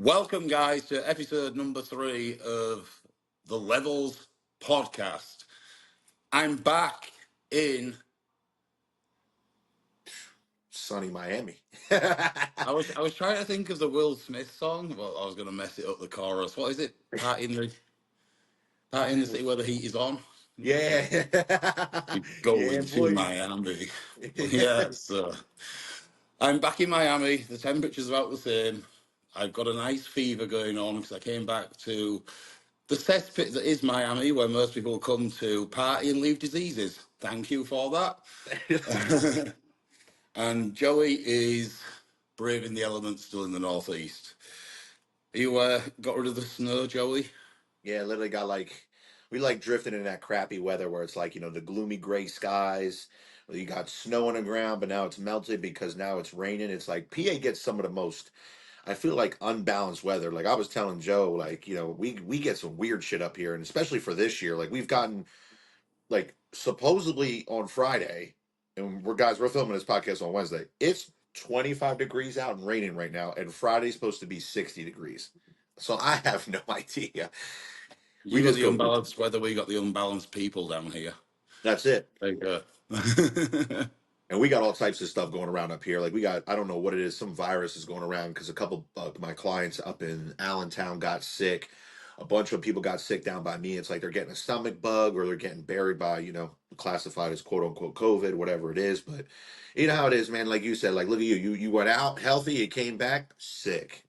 Welcome, guys, to episode number 3 of the Levels podcast. I'm back in sunny Miami. I was trying to think of the Will Smith song, but I was going to mess it up. The chorus. What is it? Part in the city where the heat is on. Yeah. Yeah, Going to boy. Miami. Yeah, so I'm back in Miami. The temperature's about the same. I've got a nice fever going on because I came back to the cesspit that is Miami, where most people come to party and leave diseases. Thank you for that. And Joey is braving the elements still in the northeast. You got rid of the snow, Joey? Yeah, literally we drifted in that crappy weather where it's the gloomy gray skies. You got snow on the ground, but now it's melted because now it's raining. It's like PA gets some of the most, I feel like, unbalanced weather. Like I was telling Joe, we get some weird shit up here, and especially for this year, we've gotten supposedly on Friday, and we're filming this podcast on Wednesday. It's 25 degrees out and raining right now, and Friday's supposed to be 60 degrees. So I have no idea. We You got just the go through. unbalanced weather, we got the unbalanced people down here. That's it. There you go. And we got all types of stuff going around up here. Like we got, I don't know what it is, some virus is going around because a couple of my clients up in Allentown got sick. A bunch of people got sick down by me. It's like they're getting a stomach bug or they're getting buried by, classified as quote unquote COVID, whatever it is. But you know how it is, man. Like you said, like look at you. You went out healthy, you came back sick.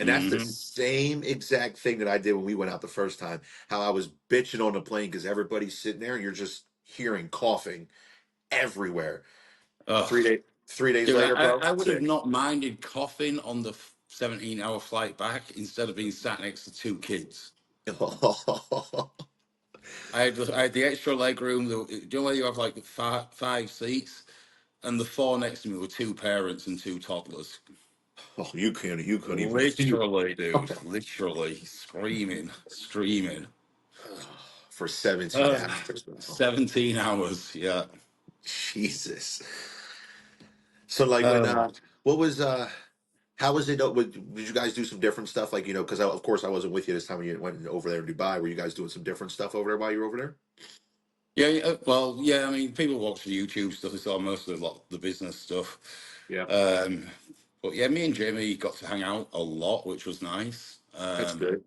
And that's the Hmm. same exact thing that I did when we went out the first time. How I was bitching on the plane because everybody's sitting there and you're just hearing coughing everywhere. Oh, 3 days dude, later, bro, I would have sick. not minded coughing on the 17-hour flight back instead of being sat next to 2 kids. I had the extra leg room. Do you know where you have like five seats? And the 4 next to me were 2 parents and 2 toddlers. Oh, you couldn't even. Literally, dude. Literally screaming, streaming. For 17 Uh, hours, bro. 17 hours, yeah. Jesus. So when Um, what was how was it? Did you guys do some different stuff? Because of course I wasn't with you this time when you went over there to Dubai. Were you guys doing some different stuff over there while you were over there? yeah, yeah, well, yeah, I mean, people watch the YouTube stuff. It's all mostly the business stuff. Yeah, Um, but yeah, me and Jamie got to hang out a lot, which was nice. that's good.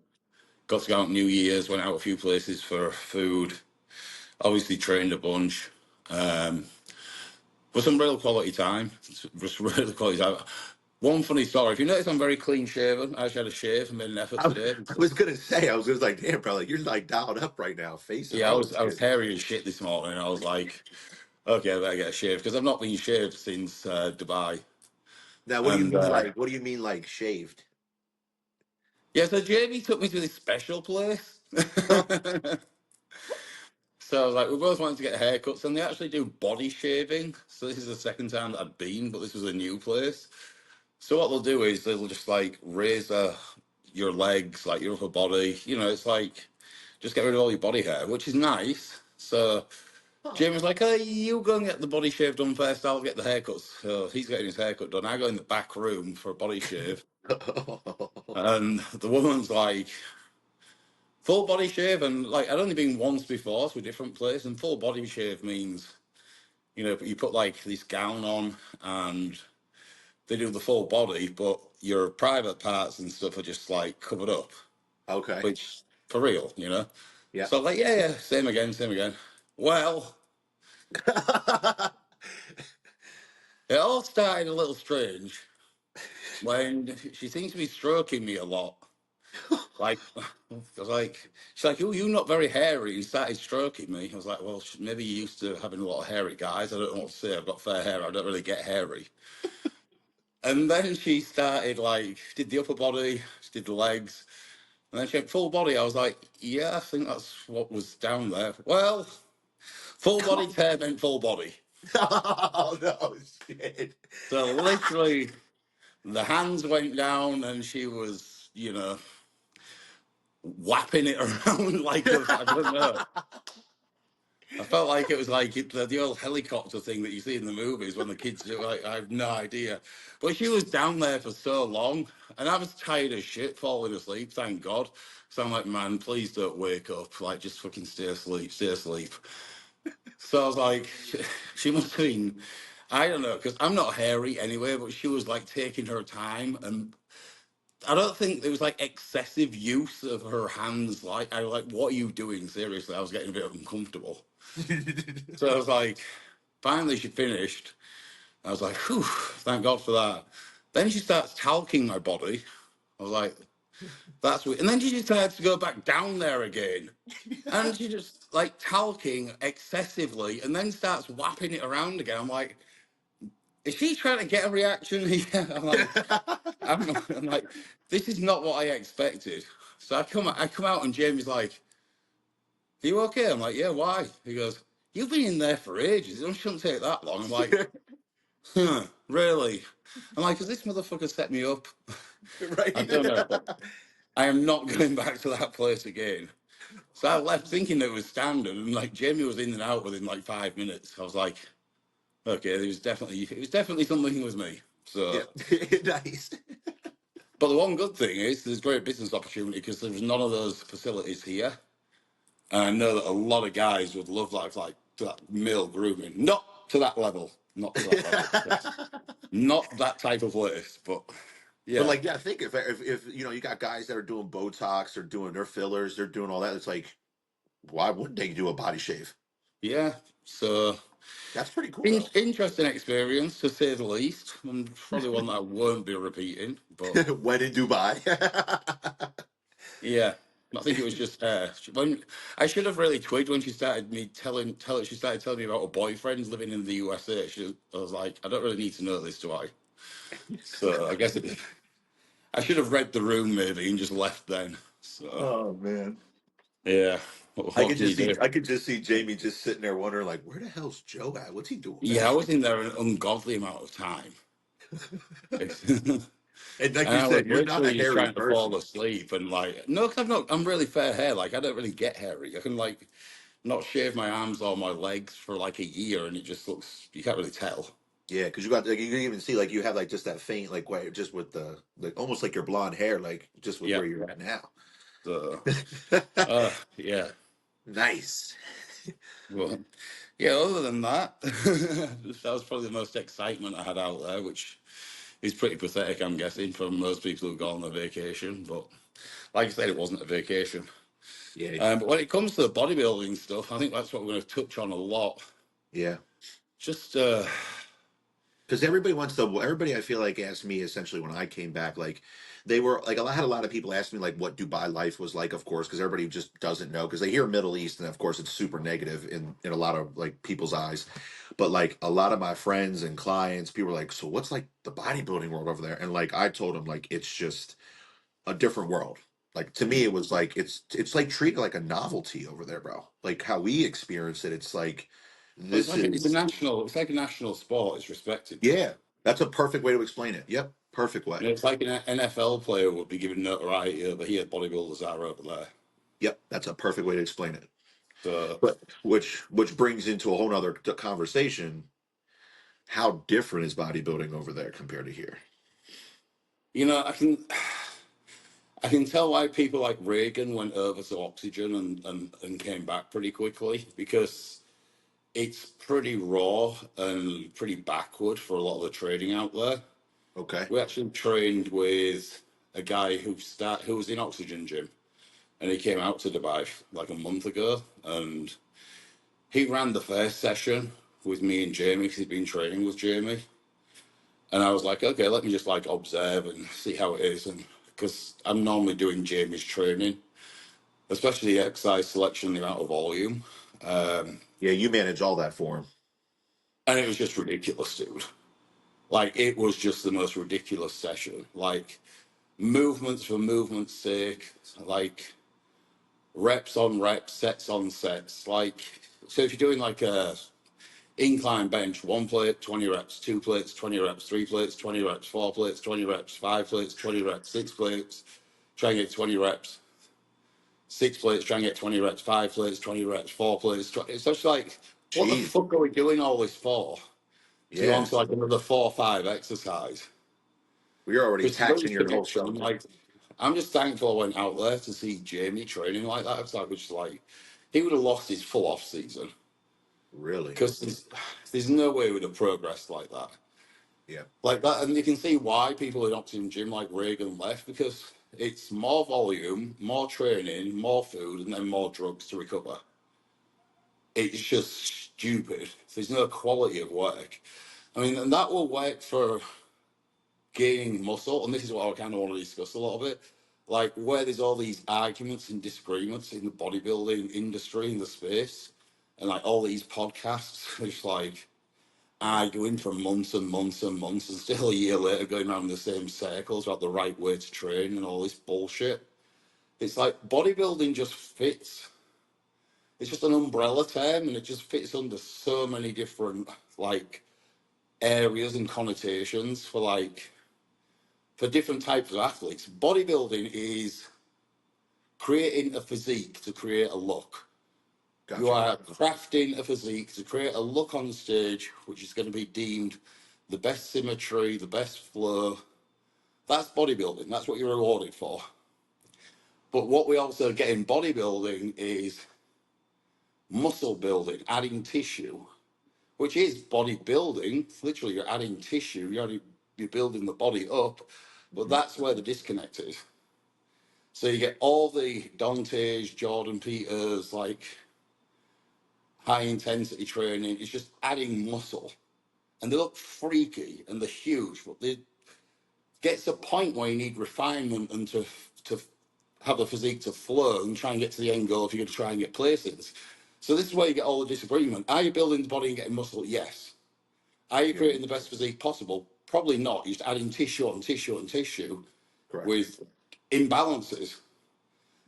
Got to go out New Year's, went out a few places for food. Obviously trained a bunch. Um, but some real quality time. Just really quality time. One funny story. If you notice, I'm very clean shaven. I actually had a shave. I made an effort I, today. I was gonna say, I was just like, damn, bro, you're dialed up right now, face and Yeah, all I this was shit. hairy as shit this morning. I was like, okay, I better get a shave because I've not been shaved since Dubai. Now, what do you And mean What do you mean shaved? yeah, so Jamie took me to this special place. So like we both wanted to get haircuts, and they actually do body shaving. So this is the second time that I'd been, but this was a new place. So what they'll do is they'll just like razor your legs, like your upper body. You know, it's like just get rid of all your body hair, which is nice. So Huh. Jim was like, "Hey, you go and get the body shave done first. I'll get the haircuts." So he's getting his haircut done. I go in the back room for a body shave, and the woman's like, "Full body shave," and like I'd only been once before to a different place, and full body shave means you put like this gown on and they do the full body, but your private parts and stuff are just like covered up, Okay. which for real. Yeah. So like, yeah, yeah, same again, same again. Well, it all started a little strange when she seems to be stroking me a lot. Like, I was like, she's like, "Oh, you're not very hairy." And started stroking me. I was like, "Well, maybe you're used to having a lot of hairy guys. I don't know what to say. I've got fair hair. I don't really get hairy." And then she started like, she did the upper body, she did the legs, and then she went full body. I was like, "Yeah, I think that's what was down there." Well, full body hair meant full body. Oh no, shit. So literally, the hands went down, and she was, whapping it around like a, I don't know. I felt like it was like the old helicopter thing that you see in the movies when the kids do. Like, I have no idea. But she was down there for so long, and I was tired as shit, falling asleep. Thank God. So I'm like, man, please don't wake up. Like, just fucking stay asleep, stay asleep. So I was like, she must have been, I don't know, because I'm not hairy anyway, but she was like taking her time, and I don't think there was like excessive use of her hands. Like, I was like, what are you doing? Seriously, I was getting a bit uncomfortable. So I was like, finally, she finished. I was like, whew, thank God for that. Then she starts talking my body. I was like, that's weird. And then she decides to go back down there again. And she just like talking excessively and then starts whapping it around again. I'm like, is she trying to get a reaction here? I'm like, this is not what I expected. So I come out and Jamie's like, are you okay? I'm like, yeah, why? He goes, you've been in there for ages. It shouldn't take that long. I'm like, huh, really? I'm like, has this motherfucker set me up? I Right. don't know, but I am not going back to that place again. So I left thinking that it was standard, and like Jamie was in and out within like 5 minutes. I was like, okay, it was definitely something with me. Yeah. So, Nice. but the one good thing is there's great business opportunity because there's none of those facilities here, and I know that a lot of guys would love like that male grooming, not to that level, not to that level, not that type of place, but But yeah, like, yeah, I think if you know you got guys that are doing Botox, they're doing their fillers, they're doing all that. It's like, why wouldn't they do a body shave? yeah. So That's pretty cool though. interesting experience to say the least, and probably one that I won't be repeating. But When in Dubai. yeah, I think it was just when I should have really twigged when she started me she started telling me about her boyfriends living in the USA. I was like, I don't really need to know this, do I? So I guess I should have read the room maybe and just left then. So Oh man. yeah, I what could can you just see do? I could just see Jamie just sitting there wondering like, where the hell's Joe at? What's he doing Yeah, I back was in there an ungodly amount of time. there? And like And you I was said, you're not a literally just hairy trying to fall person. asleep and like, no, 'cause I'm really fair hair. Like, I don't really get hairy. I can like not shave my arms or my legs for like a year and it just looks, you can't really tell. Yeah, because you got like you can even see like you have like just that faint like way just with the like almost like your blonde hair like just with Yeah. where you're at now. So, yeah. Nice. Well, yeah, other than that, that was probably the most excitement I had out there, which is pretty pathetic, I'm guessing, for most people who go on a vacation. But like I said, it wasn't a vacation. Yeah, But when it comes to the bodybuilding stuff, I think that's what we're going to touch on a lot. yeah. Just, Because everybody I feel like asked me essentially when I came back, like they were like I had a lot of people ask me like what Dubai life was like, of course, because everybody just doesn't know because they hear Middle East and of course it's super negative in a lot of like people's eyes. But like a lot of my friends and clients, people were like, so what's like the bodybuilding world over there? And like I told them like it's just a different world. Like to me, it was like it's like treated like a novelty over there, bro. Like how we experience it, it's like well, this is it's like a national sport. It's respected there. yeah, that's a perfect way to explain it. Yep, perfect way. You know, it's like an NFL player would be given notoriety over here. Bodybuilders are over there. Yep, that's a perfect way to explain it. So, But which brings into a whole nother conversation. How different is bodybuilding over there compared to here? you know, I can tell why people like Reagan went over to oxygen and came back pretty quickly because it's pretty raw and pretty backward for a lot of the training out there. Okay. We actually trained with a guy who was in oxygen gym and he came out to Dubai like a month ago and he ran the first session with me and Jamie because he'd been training with Jamie. And I was like, okay, let me just like observe and see how it is. And because I'm normally doing Jamie's training, especially the exercise selection, the amount of volume. Yeah, you manage all that for him. And it was just ridiculous, dude. Like, it was just the most ridiculous session. Like, movements for movement's sake, like, reps on reps, sets on sets. Like, so if you're doing like a incline bench, 1 plate, 20 reps, 2 plates, 20 reps, 3 plates, 20 reps, 4 plates, 20 reps, 5 plates, 20 reps, 6 plates, try and get 20 reps. 6 plates, try and get 20 reps, 5 plates, 20 reps, 4 plates. It's just like, what the Jeez. fuck are we doing all this for? To go on Yeah. to like another 4 or 5 exercise. We're already Because to go taxing into your the whole gym, skeleton. like, I'm just thankful I went out there to see Jamie training like that. It's like, which is like, he would have lost his full off season Really? because there's no way he would have progressed like that. Yeah. Like that, and you can see why people in Optimum Gym like Reagan left, because it's more volume, more training, more food, and then more drugs to recover. It's just stupid. There's no quality of work. I mean, and that will work for gaining muscle, and this is what I kind of want to discuss a little bit. Like where there's all these arguments and disagreements in the bodybuilding industry in the space, and like all these podcasts, it's like arguing for months and months and months, and still a year later going around in the same circles about the right way to train and all this bullshit. It's like bodybuilding just fits. It's just an umbrella term, and it just fits under so many different like areas and connotations for different types of athletes. Bodybuilding is creating a physique to create a look. You Gotcha. are crafting a physique to create a look on the stage, which is going to be deemed the best symmetry, the best flow. That's bodybuilding. That's what you're rewarded for. But what we also get in bodybuilding is muscle building, adding tissue, which is bodybuilding. Literally, you're adding tissue. You're building the body up. But Hmm. that's where the disconnect is. So you get all the Dante's, Jordan Peters, like high intensity training. It's just adding muscle, and they look freaky and they're huge, but they gets a point where you need refinement and to have the physique to flow and try and get to the end goal if you're going to try and get places. So this is where you get all the disagreement. Are you building the body and getting muscle? Yes. Are you Yeah. creating the best physique possible? Probably not. You're just adding tissue on tissue on tissue Correct. with imbalances.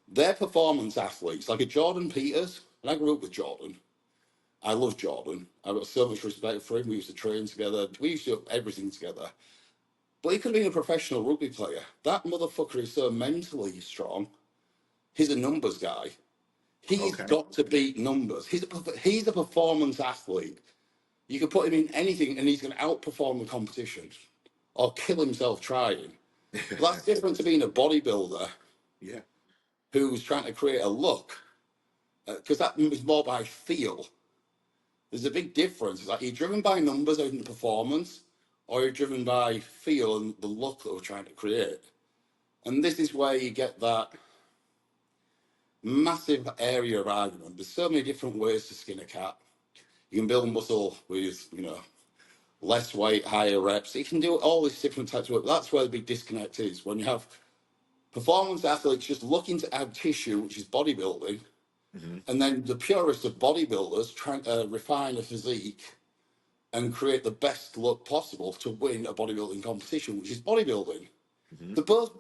They're performance athletes, like a Jordan Peters, and I grew up with Jordan. I love Jordan. I've got so much respect for him. We used to train together. We used to do everything together. But he could have been a professional rugby player. That motherfucker is so mentally strong. He's a numbers guy. He's Okay. got to beat numbers. He's a performance athlete. You could put him in anything and he's going to outperform the competition or kill himself trying. But that's different to being a bodybuilder Yeah. who's trying to create a look, because that is more by feel. There's a big difference. It's like you're driven by numbers in performance, or you're driven by feel and the look that we're trying to create. And this is where you get that massive area of argument. There's so many different ways to skin a cat. You can build muscle with, less weight, higher reps. You can do all these different types of work. That's where the big disconnect is. When you have performance athletes just looking to add tissue, which is bodybuilding, Hmm. and then the purest of bodybuilders trying to refine a physique and create the best look possible to win a bodybuilding competition, which is bodybuilding. Hmm. They're both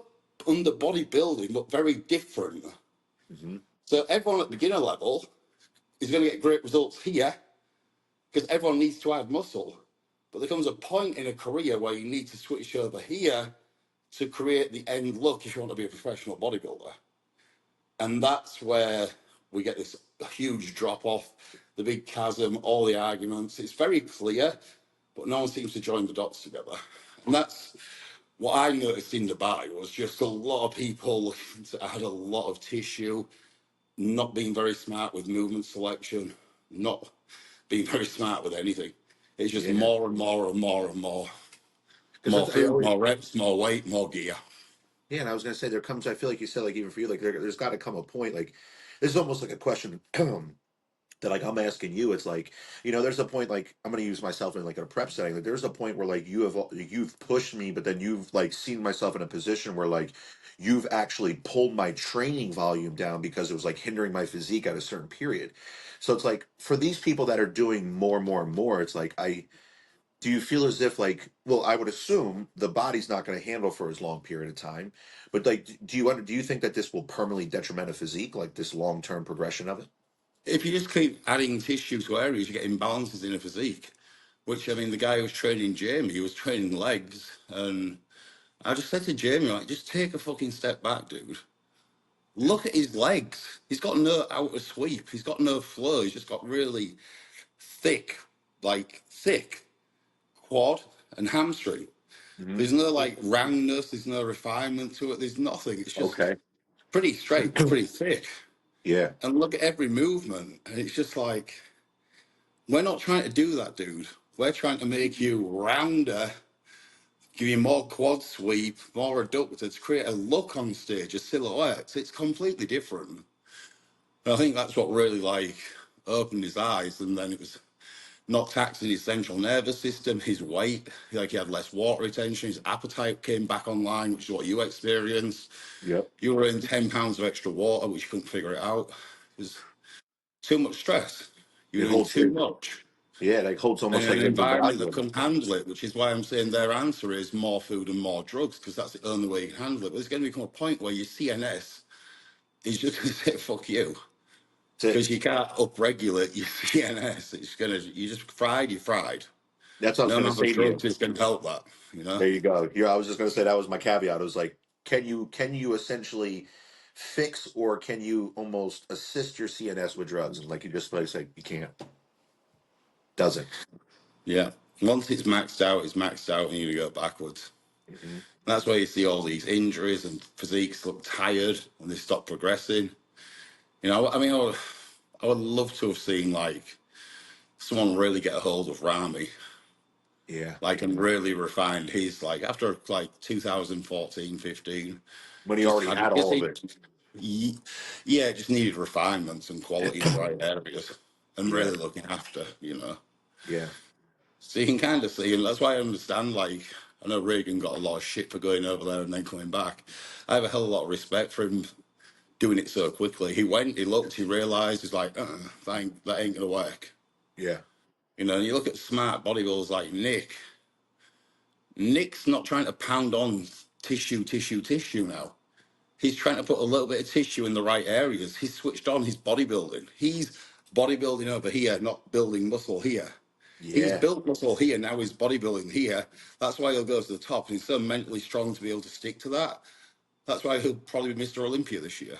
under bodybuilding, but very different. Hmm. So everyone at beginner level is going to get great results here because everyone needs to add muscle. But there comes a point in a career where you need to switch over here to create the end look if you want to be a professional bodybuilder. And that's where we get this huge drop off, the big chasm, all the arguments. It's very clear, but no one seems to join the dots together. And that's what I noticed in Dubai was just a lot of people looking to add a lot of tissue, not being very smart with movement selection, not being very smart with anything. It's just Yeah. more and more and more and more. More Because I food, always, more reps, more weight, more gear. yeah, and I was gonna say there comes. I feel like you said, like even for you, like there's got to come a point. Like this is almost like a question that like I'm asking you. It's like there's a point. Like I'm gonna use myself in like a prep setting. Like there's a point where like you've pushed me, but then you've like seen myself in a position where like you've actually pulled my training volume down because it was like hindering my physique at a certain period. So it's like for these people that are doing more and more and more, it's like I do you feel as if like well I would assume the body's not going to handle for as long period of time, but like do you think that this will permanently detriment a physique like this long-term progression of it? If you just keep adding tissue to areas, you get imbalances in a physique. Which I mean, the guy who was training Jamie, he was training legs, and I just said to Jamie, like, just take a fucking step back, dude. Look at his legs. He's got no outer sweep. He's got no flow. He's just got really thick, like thick quad and hamstring. Hmm. There's no like roundness. There's no refinement to it. There's nothing. It's just Okay. pretty straight, but pretty thick. Yeah. And look at every movement. And it's just like, we're not trying to do that, dude. We're trying to make you rounder, give you more quad sweep, more adductor to create a look on stage, a silhouette. It's completely different. And I think that's what really like opened his eyes. And then it was not taxing his central nervous system, his weight, like he had less water retention, his appetite came back online, which is what you experienced. Yep. You were in 10 pounds of extra water, which you couldn't figure it out. It was too much stress. You It were doing holds too it. much. Yeah, like holds And almost in like an liquid environment value that in it. couldn't handle it, which is why I'm saying their answer is more food and more drugs, because that's the only way you can handle it. But there's going to become a point where your CNS is just going to say, fuck you, That's because it. you can't upregulate your CNS. It's going to, you just fried, you fried. That's what I was No gonna amount of say to you. drugs is going to help that, you know? There you go. Yeah, I was just gonna say that was my caveat. It was like, can you essentially fix or can you almost assist your CNS with drugs? And like you just like say, you can't. Doesn't. Yeah. Once it's maxed out, and you go backwards. Hmm. That's why you see all these injuries and physiques look tired and they stop progressing. You know, I mean, I would love to have seen like someone really get a hold of Rami, Yeah. like, and really refined his, like, after like 2014, 15, When he just already had, had just all of he, it. yeah, it just needed refinements and quality in the right areas and Yeah. really looking after, you know. Yeah. So you can kind of see, and that's why I understand, like, I know Reagan got a lot of shit for going over there and then coming back. I have a hell of a lot of respect for him doing it so quickly. He went, he looked, he realised, he's like, that ain't going to work. Yeah. You know, and you look at smart bodybuilders like Nick. Nick's not trying to pound on tissue now. He's trying to put a little bit of tissue in the right areas. He's switched on his bodybuilding. He's bodybuilding over here, not building muscle here. He's Yeah. built muscle here, now he's bodybuilding here. That's why he'll go to the top. And he's so mentally strong to be able to stick to that. That's why he'll probably be Mr. Olympia this year.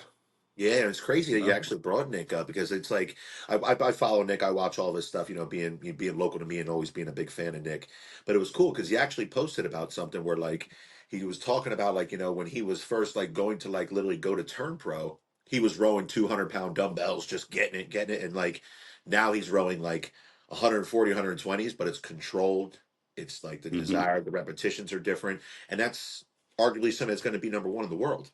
Yeah, and it's crazy that You you know? actually brought Nick up because it's like I follow Nick, I watch all of his stuff, you know, being local to me and always being a big fan of Nick. But it was cool because he actually posted about something where like he was talking about like, you know, when he was first like going to like literally go to turn pro, he was rowing 200-pound dumbbells, just getting it, and like now he's rowing like 140, 120s, but it's controlled. It's like the Hmm. desire, the repetitions are different, and that's arguably something that's going to be number one in the world.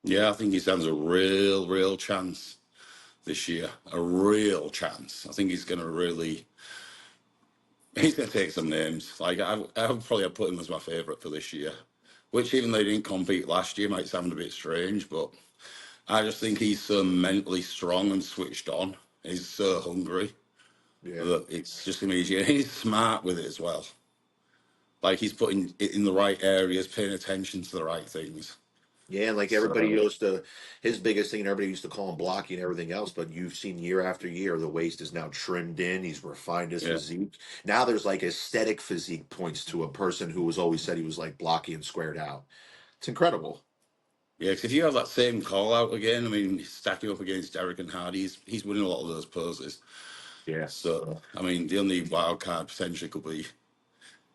Yeah, I think he stands a real chance this year. A real chance. I think he's going to really. He's going to take some names. Like I would probably have put him as my favourite for this year. Which, even though he didn't compete last year, might sound a bit strange, but I just think he's so mentally strong and switched on. He's so hungry Yeah. that it's just going to be easy. And he's smart with it as well. Like he's putting it in the right areas, paying attention to the right things. Yeah, and like everybody So used to, his biggest thing, and everybody used to call him blocky and everything else, but you've seen year after year, the waist is now trimmed in. He's refined his yeah, physique. Now there's like aesthetic physique points to a person who was always said he was like blocky and squared out. It's incredible. yeah. Because if you have that same call out again, I mean, stacking up against Derek and Hardy, he's winning a lot of those poses. Yeah. So I mean, the only wild card potentially could be,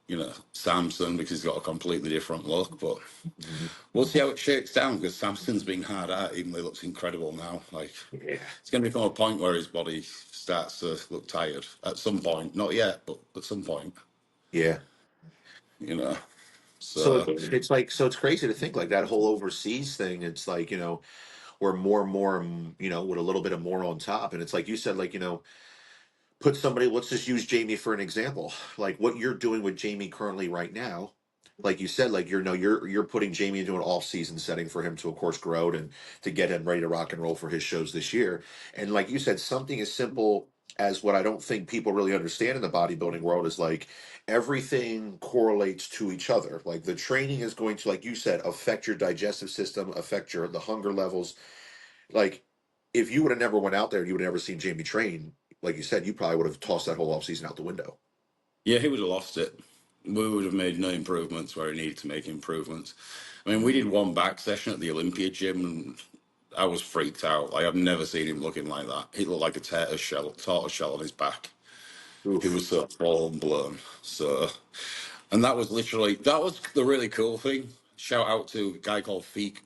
you know, Samson, because he's got a completely different look. But Mhm. we'll see how it shakes down, because Samson's being hard at, even though he looks incredible now. Like Yeah. it's going to become a point where his body starts to look tired at some point. Not yet, but at some point, Yeah. you know. So So it's like, so it's crazy to think like that whole overseas thing. It's like, you know, we're more and more, you know, with a little bit of more on top. And it's like you said, like, you know, put somebody, let's just use Jamie for an example, like what you're doing with Jamie currently right now. Like you said, like you're no you're putting Jamie into an off season setting for him to of course grow and to get him ready to rock and roll for his shows this year. And like you said, something as simple as what I don't think people really understand in the bodybuilding world is like everything correlates to each other. Like the training is going to, like you said, affect your digestive system, affect your the hunger levels. Like if you would have never went out there, you would have never seen Jamie train. Like you said, you probably would have tossed that whole offseason out the window. yeah, he would have lost it. We would have made no improvements where he needed to make improvements. I mean, we Mhm. did one back session at the Olympia Gym, I was freaked out. Like I've never seen him looking like that. He looked like a tortoise shell on his back. He Oof. was so full blown. So, and that was literally that was the really cool thing. Shout out to a guy called Fike.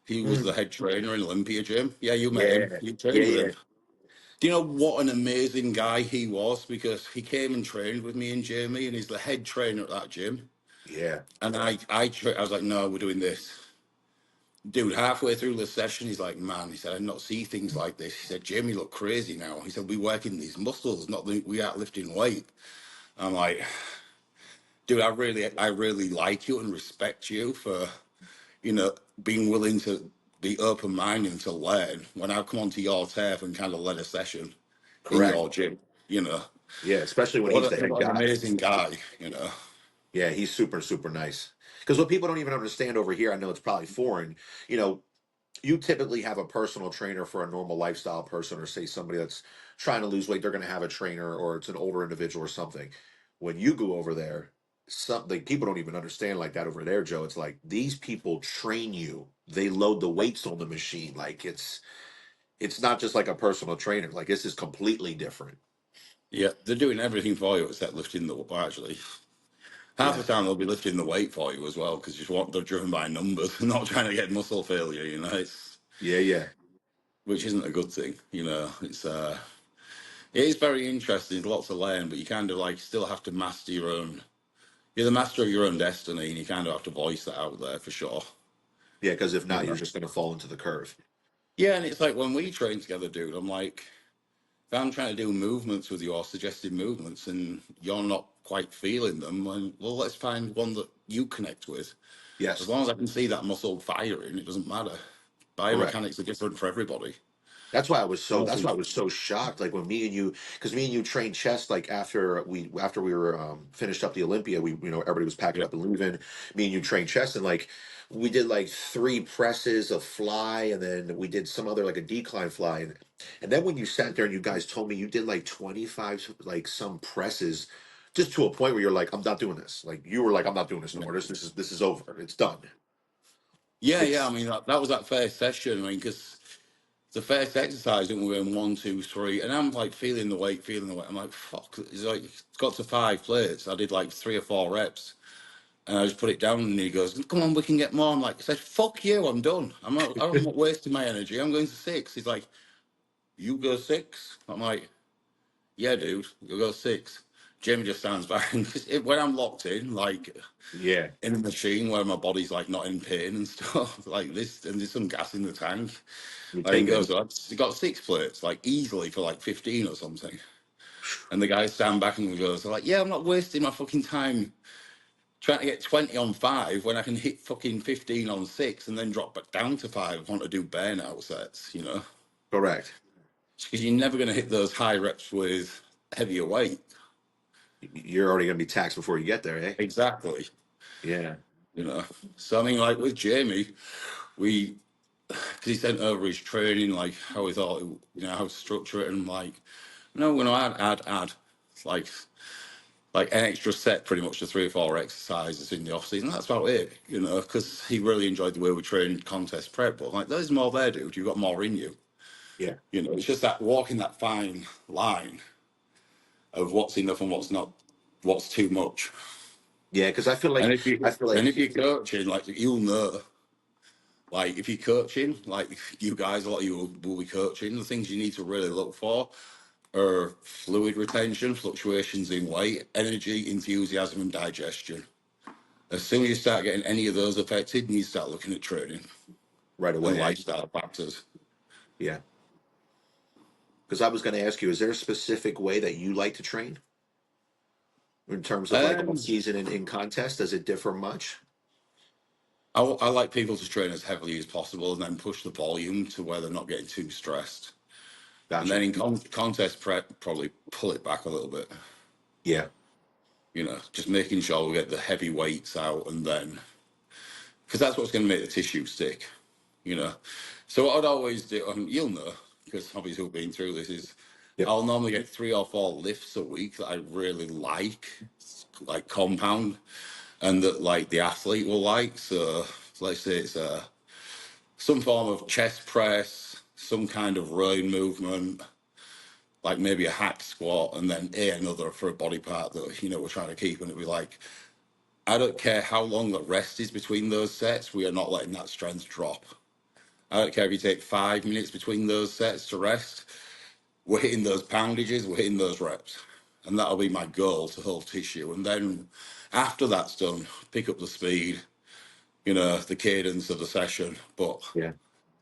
He was the Mm. head trainer in Olympia Gym. Yeah, you met him. Yeah. You Yeah. trained with Yeah. him. Do you know what an amazing guy he was? Because he came and trained with me and Jamie, and he's the head trainer at that gym. Yeah. And I was like, no, we're doing this. Dude, halfway through the session, he's like, man, he said, I not see things like this. He said, Jamie look crazy now. He said, we working these muscles, we aren't lifting weight. I'm like, dude, I really like you and respect you for, you know, being willing to be open-minded and to learn when I come onto your turf and kind of lead a session in Correct. your gym, you know. Yeah. Especially when he's the head What an guy. amazing guy, you know. Yeah, he's super, super nice. Because what people don't even understand over here, I know it's probably foreign. You know, you typically have a personal trainer for a normal lifestyle person, or say somebody that's trying to lose weight, they're going to have a trainer, or it's an older individual or something. When you go over there, something people don't even understand like that over there, Joe. It's like these people train you. They load the weights on the machine. Like it's not just like a personal trainer. Like this is completely different. Yeah, they're doing everything for you except lifting the, well, actually. Half the Yeah. time they'll be lifting the weight for you as well because they're driven by numbers and not trying to get muscle failure, you know. It's Yeah, yeah. which isn't a good thing, you know. It is very interesting. There's lots to learn, but you kind of like still have to master your own. You're the master of your own destiny, and you kind of have to voice that out there for sure. Yeah, because if You not, you're know. just going to fall into the curve. Yeah, and it's like when we train together, dude. I'm like, if I'm trying to do movements with you or suggested movements, and you're not quite feeling them, well, let's find one that you connect with. As Yes, long as I can see that muscle firing, it doesn't matter. correct. Biomechanics are different for everybody. That's why I was so shocked. Like when me and you, because me and you trained chest. Like after we were finished up the Olympia, we everybody was packing Yeah. up and leaving. Me and you trained chest, and like we did like three presses, a fly, and then we did some other like a decline fly. And then when you sat there and you guys told me you did like 25 like some presses, just to a point where you're like, I'm not doing this. Like you were like, I'm not doing this no more. This is over. It's done. Yeah, yeah. I It's mean, that was that first session. I mean, because the first exercise, and we were in one, two, three, and I'm like feeling the weight, feeling the weight. I'm like, fuck. It's got to 5 plates. I did like 3 or 4 reps, and I just put it down, and he goes, "Come on, we can get more." I'm like, I said, "Fuck you, I'm done. I'm not wasting my energy. I'm going to 6." He's like, "You go 6?" I'm like, "Yeah, dude, you go 6." Jimmy just stands back, and when I'm locked in, like yeah. in a machine where my body's like not in pain and stuff like this, and there's some gas in the tank. You Like he take it. goes, "He got 6 plates, like easily for like 15 or something." And the guy stand back and goes, "Like, yeah, I'm not wasting my fucking time trying to get 20 on 5 when I can hit fucking 15 on 6 and then drop back down to 5. I want to do burnout sets, you know, Correct. because you're never going to hit those high reps with heavier weight." You're already going to be taxed before you get there, eh? Exactly, Yeah. you know. So I mean, like with Jamie, we because he sent over his training, like how he thought, you know, how to structure it, and like, no, we're gonna add, like an extra set, pretty much to 3 or 4 exercises in the off season. That's about it, you know, because he really enjoyed the way we trained contest prep. But like, there's more there, dude. You've got more in you. Yeah. You know, it's just that walking that fine line of what's enough and what's not, what's too much. Yeah, because And if you're coaching, like you'll know, like if you're coaching, like you guys, a lot of you will be coaching. The things you need to really look for are fluid retention, fluctuations in weight, energy, enthusiasm, and digestion. As soon as you start getting any of those affected, you start looking at training right and away, eh? lifestyle factors. Yeah. Because I was going to ask you, is there a specific way that you like to train in terms of like off Um, season and in contest? Does it differ much? I like people to train as heavily as possible and then push the volume to where they're not getting too stressed. And then Gotcha. in contest prep, probably pull it back a little bit. Yeah. You know, just making sure we get the heavy weights out, and then because that's what's going to make the tissue stick. You know, so what I'd always do, and you'll know because obviously we've been through this, is Yep. I'll normally get 3 or 4 lifts a week that I really like compound, and that like the athlete will like. So let's say it's some form of chest press, some kind of rowing movement, like maybe a hack squat, and then another for a body part that we're trying to keep. And it'd be like, I don't care how long the rest is between those sets, we are not letting that strength drop. I don't care if you take 5 minutes between those sets to rest, we're hitting those poundages, we're hitting those reps. And that'll be my goal, to hold tissue. And then after that's done, pick up the speed, the cadence of the session. But Yeah.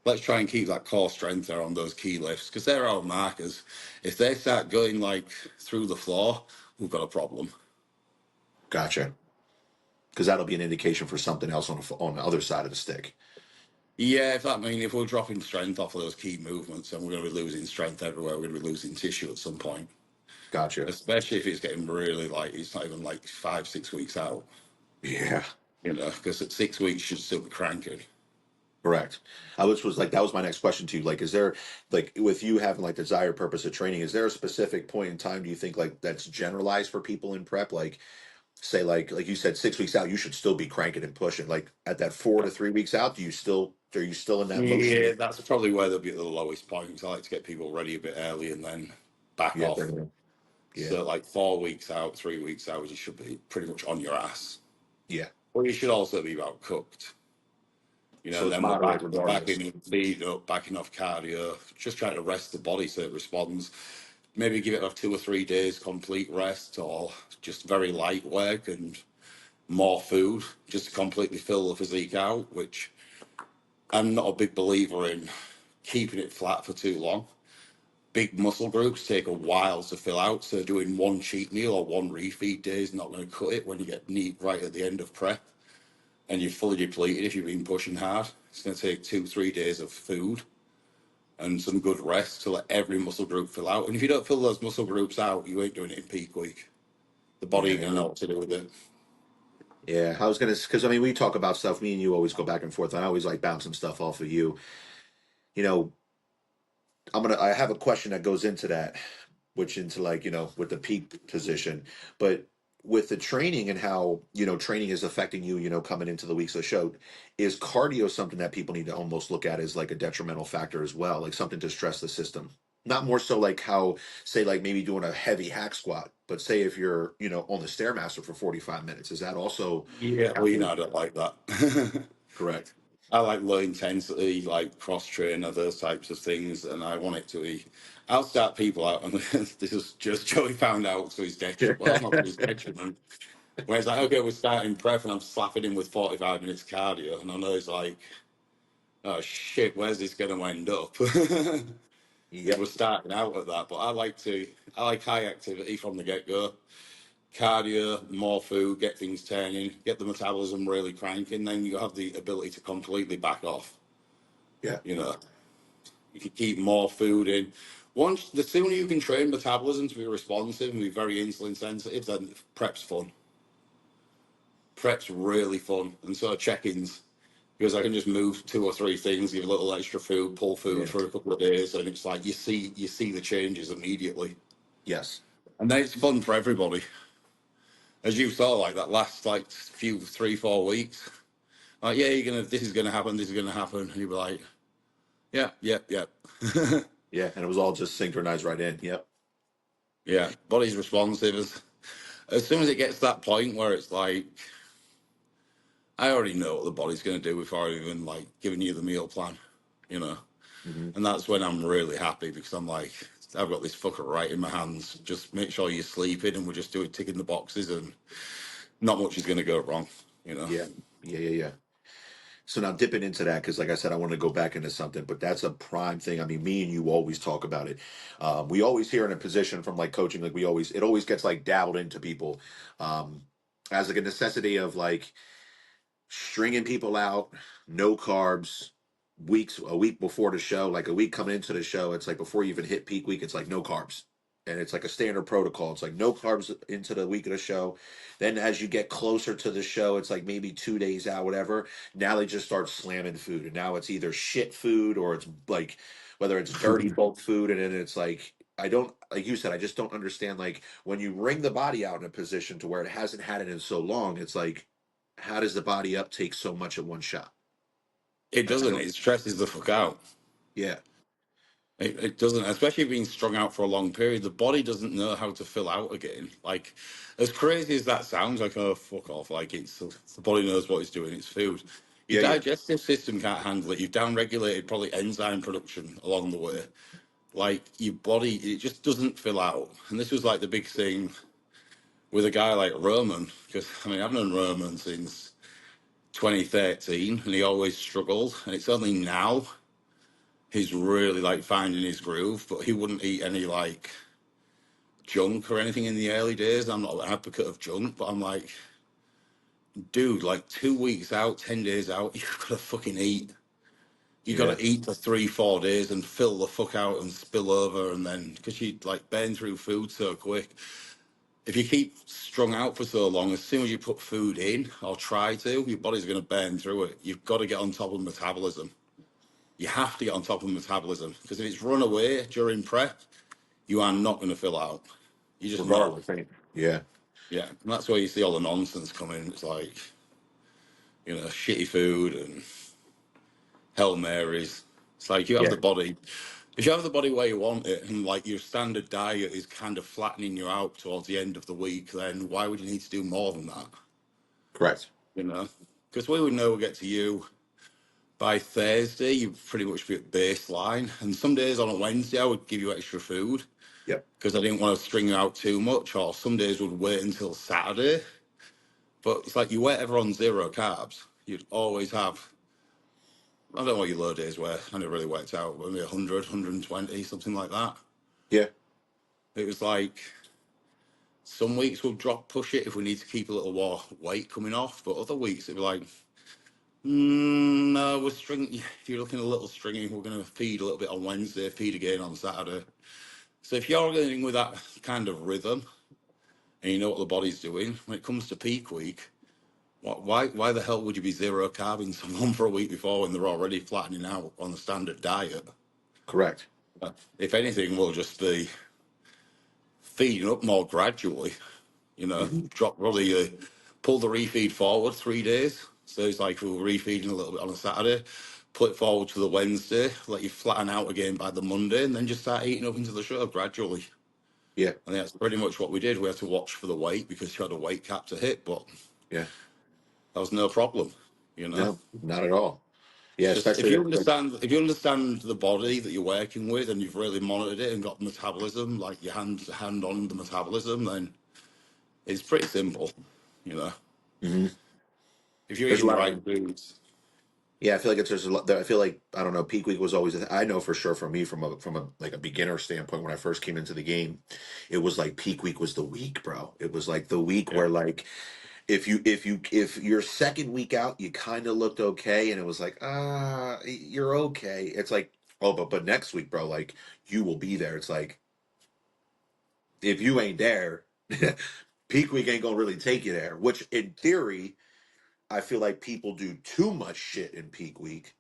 let's try and keep that core strength there on those key lifts, because they're our markers. If they start going like through the floor, we've got a problem. Gotcha. Because that'll be an indication for something else on the other side of the stick. Yeah, if we're dropping strength off of those key movements, then we're going to be losing strength everywhere. We're going to be losing tissue at some point, Gotcha. especially if it's getting really like, it's not even like 5-6 weeks out, Yeah. because at 6 weeks, you should still be cranking. Correct. I was like, that was my next question to you. Like, is there, like, with you having like the desired purpose of training, is there a specific point in time do you think like that's generalized for people in prep? Like, say, like you said, 6 weeks out, you should still be cranking and pushing. Like at that 4 to 3 weeks out, are you still in that motion? Yeah, that's probably where they'll be at the lowest points. I like to get people ready a bit early and then back Yeah. off. Yeah. So like 4 weeks out, 3 weeks out, you should be pretty much on your ass. Yeah. But you should also be about cooked. So And it's then we're moderate back regardless. in lead up, backing off cardio, just trying to rest the body so it responds. Maybe give it 2 or 3 days complete rest, or just very light work and more food, just to completely fill the physique out, which I'm not a big believer in keeping it flat for too long. Big muscle groups take a while to fill out, so doing one cheat meal or one refeed day is not going to cut it when you get neat right at the end of prep and you're fully depleted. If you've been pushing hard, it's going to take 2-3 days of food and some good rest to let every muscle group fill out. And if you don't fill those muscle groups out, you ain't doing it in peak week. The body ain't Yeah. going to know what to do with it. Yeah. I was gonna, because I mean, we talk about stuff. Me and you always go back and forth. I always like bouncing stuff off of you. You know, I have a question that goes into that, which into like, with the peak position, but with the training and how, training is affecting you, coming into the weeks of the show, is cardio something that people need to almost look at as like a detrimental factor as well, like something to stress the system? Not more so like how, say, like maybe doing a heavy hack squat, but say if you're, on the Stairmaster for 45 minutes, is that also Yeah, well, I don't like that. correct? I like low intensity, like cross trainer, those types of things, and I want it to be. I'll start people out, and this is just Joey found out to his detriment. Well, not to his detriment. Where it's like, okay, we're starting prep, and I'm slapping him with 45 minutes cardio, and I know he's like, oh shit, where's this going to end up? Because we're Yep. starting out at that. But I like high activity from the get go. Cardio, more food, get things turning, get the metabolism really cranking, then you have the ability to completely back off. Yeah. You know, you can keep more food in. Once the sooner you can train metabolism to be responsive and be very insulin sensitive, then prep's fun. Prep's really fun, and so are check-ins, because I can just move 2 or 3 things, give a little extra food, pull food Yeah. for a couple of days, and it's like you see the changes immediately, Yes. and then it's fun for everybody. As you saw, like that last like few 3-4 weeks, like yeah, this is gonna happen, this is gonna happen, and you'll be like, yeah, yeah, yeah. Yeah. And it was all just synchronized right in. Yep. Yeah, body's responsive. As soon as it gets to that point where it's like, I already know what the body's going to do before I've even like giving you the meal plan, you know. Hmm. And that's when I'm really happy, because I'm like, I've got this fucker right in my hands. Just make sure you're sleeping, and we're just doing ticking the boxes, and not much is going to go wrong, you know. Yeah. Yeah. Yeah. Yeah. So now dipping into that, because like I said, I want to go back into something, but that's a prime thing. I mean, me and you always talk about it. We always hear in a position from like coaching, like it always gets like dabbled into people um, as like a necessity of like stringing people out, no carbs, a week before the show, like a week coming into the show, it's like before you even hit peak week, it's like no carbs. And it's like a standard protocol. It's like no carbs into the week of the show. Then as you get closer to the show, it's like maybe 2 days out, whatever. Now they just start slamming food. And now it's either shit food or it's like whether it's dirty bulk food. And then it's like I don't, like you said, I just don't understand. Like when you bring the body out in a position to where it hasn't had it in so long, it's like how does the body uptake so much at one shot? It I doesn't. don't. It stresses the fuck out. Yeah, It doesn't, especially being strung out for a long period. The body doesn't know how to fill out again. Like, as crazy as that sounds, like, oh, fuck off. Like, it's the body knows what it's doing. It's food. Your yeah, yeah. digestive system can't handle it. You've downregulated probably enzyme production along the way. Like, your body, it just doesn't fill out. And this was like the big thing with a guy like Roman, because I mean, I've known Roman since 2013, and he always struggled. And it's only now he's really like finding his groove, but he wouldn't eat any like junk or anything in the early days. I'm not an advocate of junk, but I'm like, dude, like 2 weeks out, 10 days out, you've got to fucking eat. You got Yeah, to eat for 3, 4 days and fill the fuck out and spill over, and then because you like burn through food so quick. If you keep strung out for so long, as soon as you put food in or try to, your body's going to burn through it. You've got to get on top of metabolism. You have to get on top of metabolism because if it's run away during prep, you are not going to fill out. You're just not. regardless. Yeah, Yeah, and that's where you see all the nonsense coming. It's like, shitty food and Hail Marys. It's like you have yeah, the body. If you have the body where you want it and like your standard diet is kind of flattening you out towards the end of the week, then why would you need to do more than that? correct. You know? Because we would know we'll get to you by Thursday, you pretty much be at baseline. And some days on a Wednesday, I would give you extra food Yep, because I didn't want to string you out too much. Or some days would wait until Saturday. But it's like you weren't ever on zero carbs. You'd always have, I don't know what your low days were. I never really worked out. Maybe 100, 120, something like that. yeah, It was like some weeks we'll push it if we need to keep a little more weight coming off. But other weeks it'd be like, no, we're stringing. If you're looking a little stringy, we're going to feed a little bit on Wednesday, feed again on Saturday. So if you're going with that kind of rhythm and you know what the body's doing, when it comes to peak week, why the hell would you be zero carbing someone for a week before when they're already flattening out on the standard diet? correct. If anything, we'll just be feeding up more gradually. Hmm. Drop probably pull the refeed forward 3 days. So it's like we're refeeding a little bit on a Saturday, put it forward to the Wednesday, let you flatten out again by the Monday, and then just start eating up into the show gradually. Yeah, And that's pretty much what we did. We had to watch for the weight because you had a weight cap to hit, but yeah. that was no problem. You know, No, not at all. it's Yeah, just especially like if you understand the body that you're working with and you've really monitored it and got metabolism, like your hand on the metabolism, then it's pretty simple. You know, mhm. if you're There's a eating the lot of right foods. yeah. I feel like there's a lot. I feel like I don't know. Peak week was always. I know for sure for me from a like a beginner standpoint when I first came into the game, it was like peak week was the week, bro. It was like the week Yeah. where like if your second week out you kind of looked okay and it was like you're okay. It's like oh but next week, bro, like you will be there. It's like if you ain't there, peak week ain't gonna really take you there. Which in theory, I feel like people do too much shit in peak week,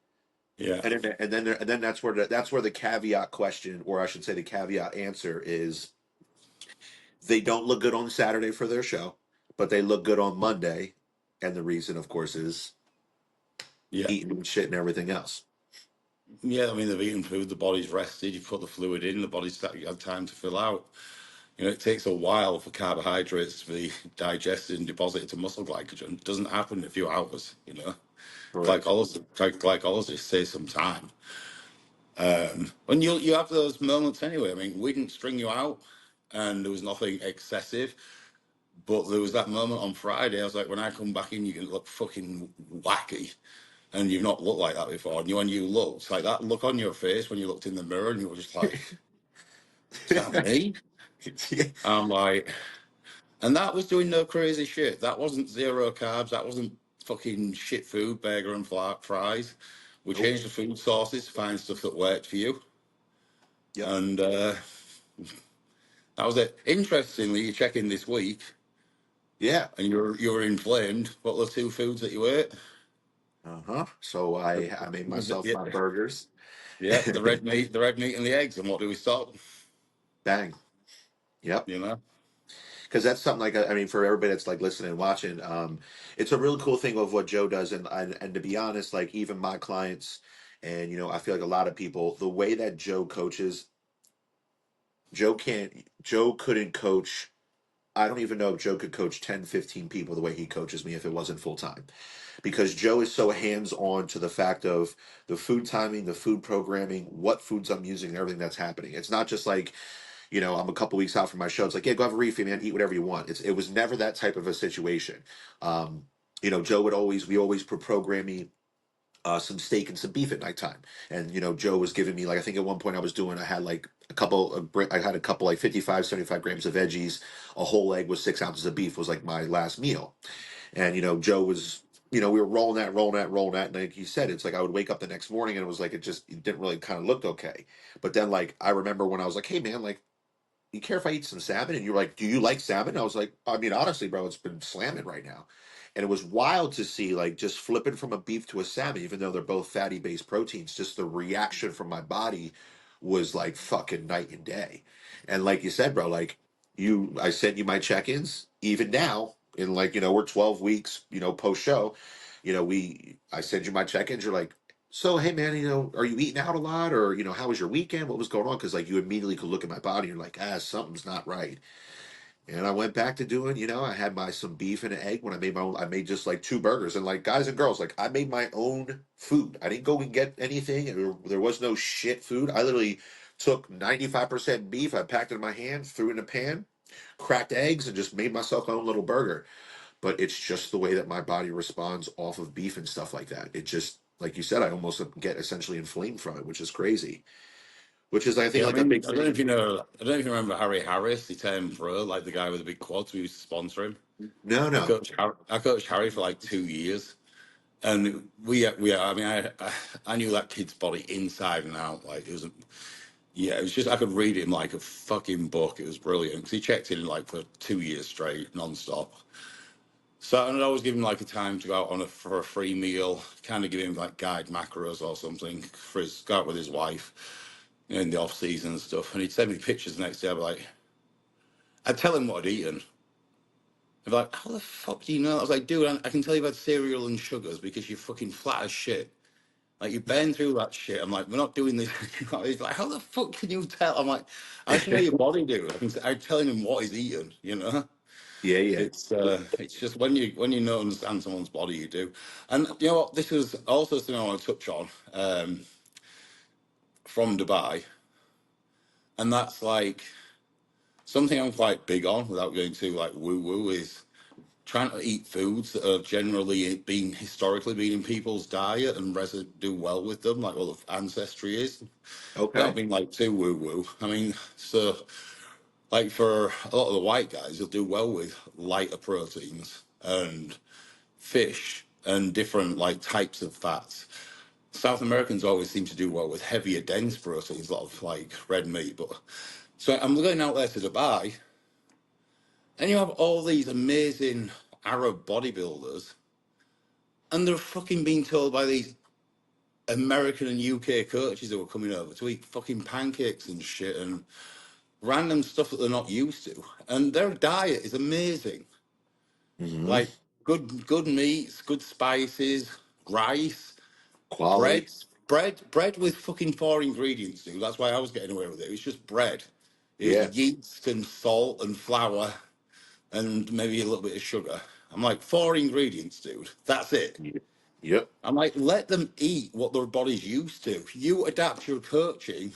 Yeah. and then that's where the caveat question, or I should say the caveat answer is they don't look good on Saturday for their show, but they look good on Monday, and the reason, of course, is Yeah. eating shit and everything else. Yeah. I mean, they've eaten food, the body's rested, you put the fluid in, the body's had time to fill out. It takes a while for carbohydrates to be digested and deposited to muscle glycogen. It doesn't happen in a few hours. Correct. Glycolysis takes some time. And you have those moments anyway. I mean, we didn't string you out and there was nothing excessive. But there was that moment on Friday. I was like, when I come back in, you can look fucking wacky. And you've not looked like that before. And when you looked, like that look on your face when you looked in the mirror and you were just like, is that me? I'm like, and that was doing no crazy shit. That wasn't zero carbs. That wasn't fucking shit food, burger and fries. We Nope. changed the food sources to find stuff that worked for you. Yep. And that was it. Interestingly, you check in this week Yeah. and you're inflamed. What were the two foods that you ate? Uh-huh. So I made myself Yeah, my burgers. yeah, the red meat and the eggs. And what do we stop? Bang. Yep. You know? because that's something like I mean, for everybody that's like listening and watching, it's a really cool thing of what Joe does, and to be honest, like even my clients, and I feel like a lot of people, the way that Joe coaches, Joe couldn't coach. I don't even know if Joe could coach 10, 15 people the way he coaches me if it wasn't full time, because Joe is so hands on to the fact of the food timing, the food programming, what foods I'm using, and everything that's happening. It's not just like, I'm a couple weeks out from my show. It's like, yeah, go have a refeed, man. Eat whatever you want. It was never that type of a situation. Um, Joe would we always program me some steak and some beef at nighttime. And, Joe was giving me, like, I think at one point I had like I had a couple, like 55, 75 grams of veggies. A whole egg with 6 ounces of beef was like my last meal. And, Joe was, we were rolling that, rolling that, rolling that. And like he said, it's like I would wake up the next morning and it was like, it didn't really kind of look okay. But then, like, I remember when I was like, hey, man, like, you care if I eat some salmon? And you're like, do you like salmon? I was like, I mean, honestly, bro, it's been slamming right now. And it was wild to see, like, just flipping from a beef to a salmon, even though they're both fatty based proteins, just the reaction from my body was like fucking night and day. And like you said, bro, like, I sent you my check ins, even now, in, like, we're 12 weeks, post show, I send you my check ins, you're like, so, hey man, are you eating out a lot, or how was your weekend? What was going on? Because, like, you immediately could look at my body, and you're like, something's not right. And I went back to doing, I had some beef and an egg when I made my own. I made just like two burgers, and, like, guys and girls, like, I made my own food. I didn't go and get anything. There was no shit food. I literally took 95% beef. I packed it in my hand, threw it in a pan, cracked eggs, and just made myself my own little burger. But it's just the way that my body responds off of beef and stuff like that. It just, like you said, I almost get essentially inflamed from it, which is crazy. Which is, I think, Yeah, I like a mean, big I don't know thing. if you know, I don't know if you remember Harry Harris. He turned pro, like the guy with the big quads who used to sponsor him. No, no. I coached Harry for like 2 years, and I mean, I knew that kid's body inside and out. Like it was, yeah, it was just I could read him like a fucking book. It was brilliant because he checked in like for 2 years straight, non-stop. So I'd always give him like a time to go out for a free meal, kind of give him like guide macros or something for his go out with his wife in the off season and stuff. And he'd send me pictures the next day. I'd tell him what I'd eaten. I'd be like, how the fuck do you know? I was like, dude, I can tell you've had cereal and sugars because you're fucking flat as shit. Like you've been through that shit. I'm like, we're not doing this. He's like, how the fuck can you tell? I'm like, I just know your body, dude. I'm telling him what he's eating. Yeah, yeah. It's just when you know understand someone's body, you do. And you know what? This is also something I want to touch on from Dubai, and that's like something I'm quite big on without going too like woo woo is trying to eat foods that have generally been historically been in people's diet and do well with them, like what the ancestry is, without Okay. being like too woo woo. I mean, so like for a lot of the white guys, they'll do well with lighter proteins and fish and different like types of fats. South Americans always seem to do well with heavier, dense proteins, a lot of like red meat. But so I'm going out there to Dubai, and you have all these amazing Arab bodybuilders, and they're fucking being told by these American and UK coaches who are coming over to eat fucking pancakes and shit and random stuff that they're not used to. And their diet is amazing. Hmm. Like good meats, good spices, rice, Quality. bread with fucking four ingredients, dude. That's why I was getting away with it. It's just bread. It was Yeah. yeast and salt and flour and maybe a little bit of sugar. I'm like, four ingredients, dude. That's it. Yep. I'm like, let them eat what their body's used to. You adapt your coaching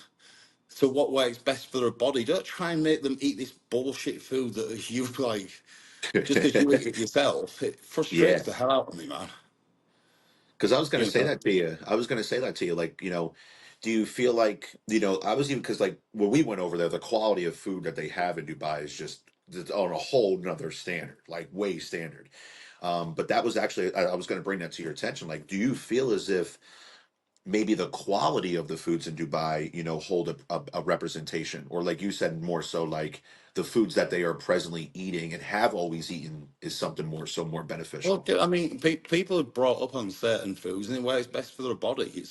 to what works best for their body. Don't try and make them eat this bullshit food that you like just because you eat it yourself. It frustrates Yeah. the hell out of me, man. Because I was going to You say know, that to you. I was going to say that to you. Like, do you feel like, I was even, because, like, when we went over there, the quality of food that they have in Dubai is just it's on a whole nother standard, like way standard. But that was actually, I was going to bring that to your attention. Like, do you feel as if maybe the quality of the foods in Dubai, hold a representation, or, like you said, more so like the foods that they are presently eating and have always eaten is something more well, beneficial? I mean, people are brought up on certain foods and it works best for their body.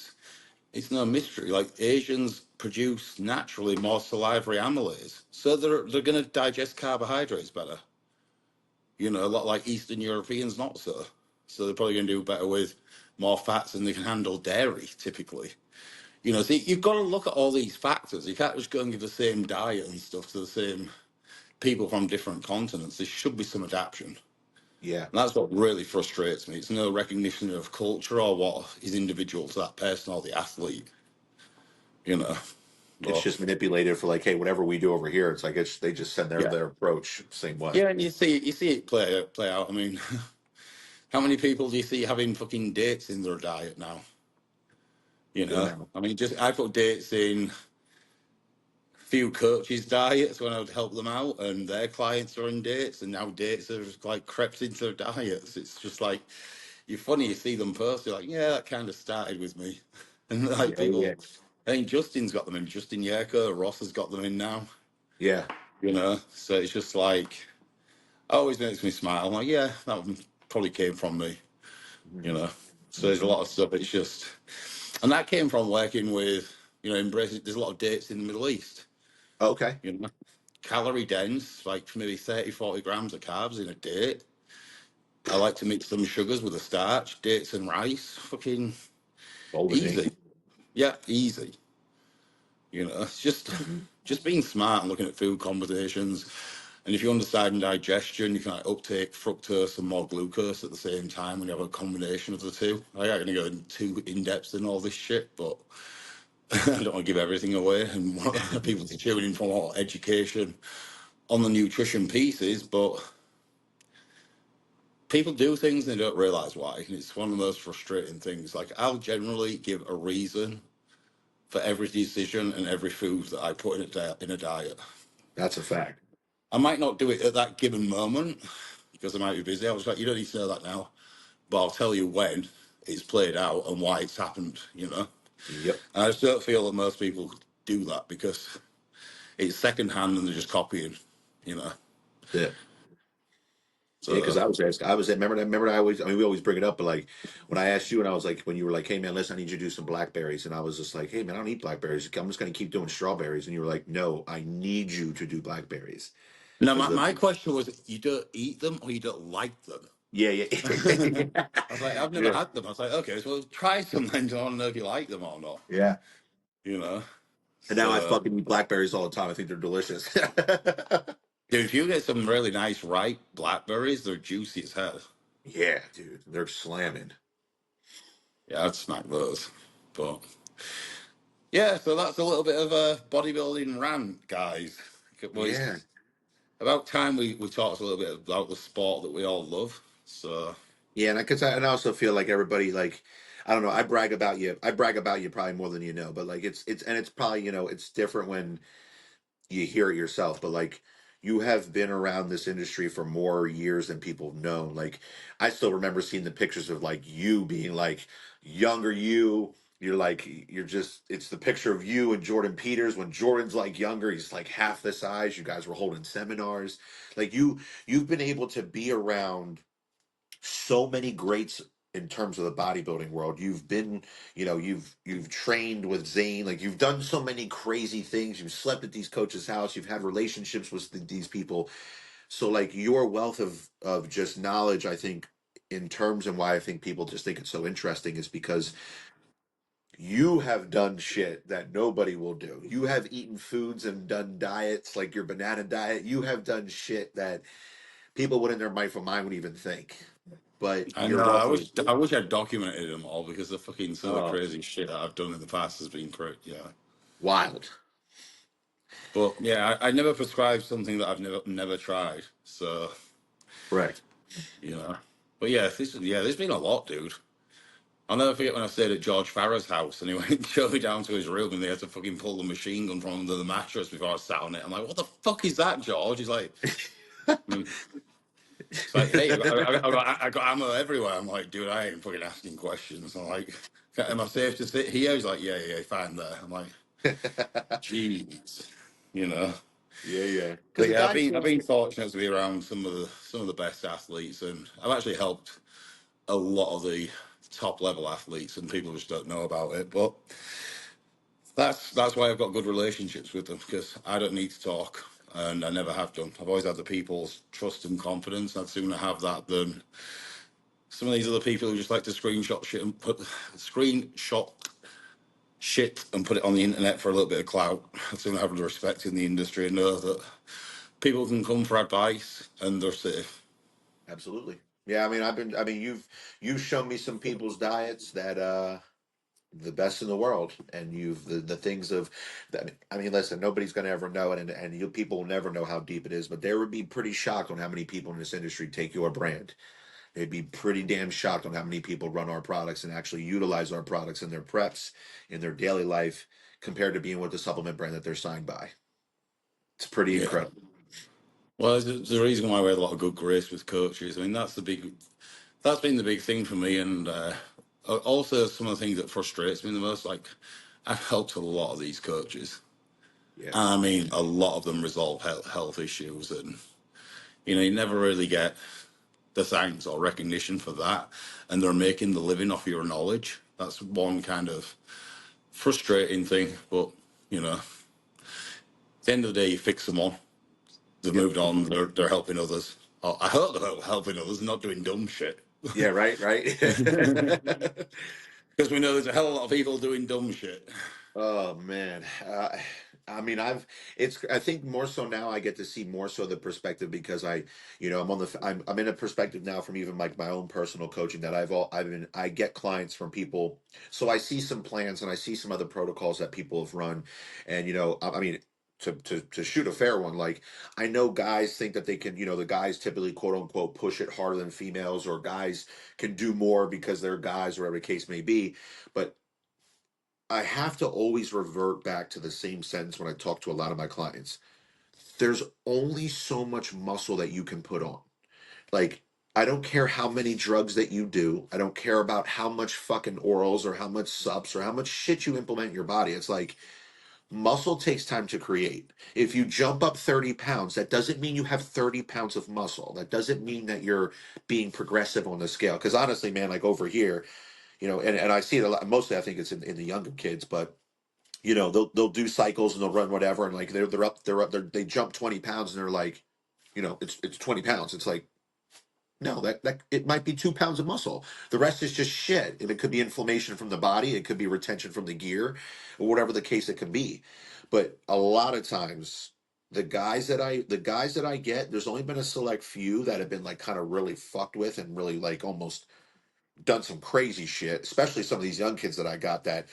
It's no mystery. Like Asians produce naturally more salivary amylase, so they're going to digest carbohydrates better. You know, a lot like Eastern Europeans, not so. So they're probably going to do better with more fats than they can handle dairy, typically. You know, see, you've got to look at all these factors. You can't just go and give the same diet and stuff to the same people from different continents. There should be some adaptation. And Yeah. that's what really frustrates me. It's no recognition of culture or what is individual to that person or the athlete, you know. It's But just manipulated for like, hey, whatever we do over here, it's like they just send yeah, their approach same way. yeah, and you see it play out. I mean, how many people do you see having fucking dates in their diet now? You Good know, amount. I mean, just I put dates in few coaches' diets when I would help them out, and their clients are in dates, and now dates have like crept into their diets. It's just like you're funny. You see them first, you're like, yeah, that kind of started with me, and like Yeah, yeah, people. I think Justin's got them in. Justin Yerko, Ross has got them in now. yeah. You know, so it's just like always makes me smile. I'm like, yeah, that one probably came from me. You Hmm. know, so there's a Hmm. lot of stuff. It's just, and that came from working with, you know, embracing. There's a lot of dates in the Middle East. Okay. You know, calorie dense, like maybe 30, 40 grams of carbs in a date. I like to mix some sugars with a starch, dates and rice. Fucking Golden ink. easy. Yeah, easy. You know, it's just being smart and looking at food conversations. And if you understand digestion, you can like uptake fructose and more glucose at the same time when you have a combination of the two. I'm not going to go too in depth in all this shit, but I don't want to give everything away and want people to tune in for more education on the nutrition pieces. But people do things and they don't realize why. And it's one of those frustrating things. Like I'll generally give a reason for every decision and every food that I put in a diet. That's a fact. I might not do it at that given moment because I might be busy. I was like, you don't need to know that now, but I'll tell you when it's played out and why it's happened, you know? Yep. And I just don't feel that most people do that because it's secondhand and they're just copying, you know? Yeah. Yeah, because So, I was remember I always, I mean, we always bring it up, but like when I asked you and I was like, when you were like, hey man, listen, I need you to do some blackberries. And I was just like, hey man, I don't eat blackberries. I'm just going to keep doing strawberries. And you were like, no, I need you to do blackberries. now Because my question was, you don't eat them or you don't like them? yeah, yeah. I was like, I've never Yeah. had them. I was like, okay, so try some then. I want to know if you like them or not, Yeah. you know? And now I So, fucking eat blackberries all the time. I think they're delicious. dude, if you get some really nice ripe blackberries, they're juicy as hell. Yeah, dude. They're slamming. Yeah, I'd smack those. But yeah, so that's a little bit of a bodybuilding rant, guys. Well, it's Yeah. about time we talked a little bit about the sport that we all love. So, Yeah, and and I also feel like everybody like I don't know, I brag about you. I brag about you probably more than you know, but like it's and it's probably, it's different when you hear it yourself, but like you have been around this industry for more years than people have known. Like I still remember seeing the pictures of like you being like younger you. You're like you're just it's the picture of you and Jordan Peters when Jordan's like younger, he's like half the size. You guys were holding seminars. Like you've been able to be around so many greats in terms of the bodybuilding world. You've been, you've trained with Zane, like you've done so many crazy things. You've slept at these coaches' house. You've had relationships with these people. So like your wealth of just knowledge, I think, in terms and why I think people just think it's so interesting is because you have done shit that nobody will do. You have eaten foods and done diets like your banana diet. You have done shit that people wouldn't in their mind would even think. But I your know wealth of I wish I documented them all because the fucking some of the uh, crazy shit that I've done in the past has been great. Yeah, wild. but yeah, I never prescribe something that I've never tried. So Correct. you know, but yeah, there's been a lot, dude. I'll never forget when I stayed at George Farrah's house and he went and showed me down to his room and they had to fucking pull the machine gun from under the mattress before I sat on it. I'm like, what the fuck is that, George? He's like, mm. It's like, hey, I got ammo everywhere. I'm like, dude, I ain't fucking asking questions. I'm like, am I safe to sit here? He's like, yeah, fine there. I'm like, jeez, you know. Yeah, yeah. Because But the yeah, guys, I've been fortunate to be around some of the best athletes, and I've actually helped a lot of the top level athletes, and people just don't know about it. But that's why I've got good relationships with them because I don't need to talk. and I never have done. I've always had the people's trust and confidence. I'd sooner have that than some of these other people who just like to screenshot shit and put it on the internet for a little bit of clout. I'd sooner have the respect in the industry and know that people can come for advice and they're safe. Absolutely. Yeah, I mean, I mean, you've shown me some people's diets that the best in the world, and the things of that. I mean, listen, nobody's going to ever know it, and you people will never know how deep it is, but they would be pretty shocked on how many people in this industry take your brand. They'd be pretty damn shocked on how many people run our products and actually utilize our products in their preps in their daily life compared to being with the supplement brand that they're signed by. It's pretty Yeah. incredible. Well, there's a reason why we had a lot of good grace with coaches. I mean, that's been the big thing for me. And also some of the things that frustrates me the most, like I've helped a lot of these coaches. Yeah. And I mean, a lot of them resolve health issues. And, you never really get the thanks or recognition for that. And they're making the living off your knowledge. That's one kind of frustrating thing. But, at the end of the day, you fix them on. They've Yep. moved on. They're helping others. I hope they're helping others, not doing dumb shit. Yeah. Right. Right. Because we know there's a hell of a lot of people doing dumb shit. Oh man, I mean, I think more so now I get to see more so the perspective because I'm in a perspective now from even like my own personal coaching that I get clients from people, so I see some plans and I see some other protocols that people have run, and I mean. To shoot a fair one, like I know guys think that they can, the guys typically quote unquote push it harder than females, or guys can do more because they're guys, or whatever the case may be. But I have to always revert back to the same sentence when I talk to a lot of my clients. There's only so much muscle that you can put on. Like, I don't care how many drugs that you do. I don't care about how much fucking orals or how much subs or how much shit you implement in your body. It's like muscle takes time to create. If you jump up 30 pounds, that doesn't mean you have 30 pounds of muscle. That doesn't mean that you're being progressive on the scale. Because honestly, man, like over here, and I see it a lot. Mostly, I think it's in the younger kids, but they'll do cycles and they'll run whatever, and like they jump 20 pounds and they're like, it's 20 pounds. It's like, no, that it might be 2 pounds of muscle. The rest is just shit. And it could be inflammation from the body, it could be retention from the gear, or whatever the case it can be. But a lot of times the guys that I get, there's only been a select few that have been like kind of really fucked with and really like almost done some crazy shit, especially some of these young kids that I got that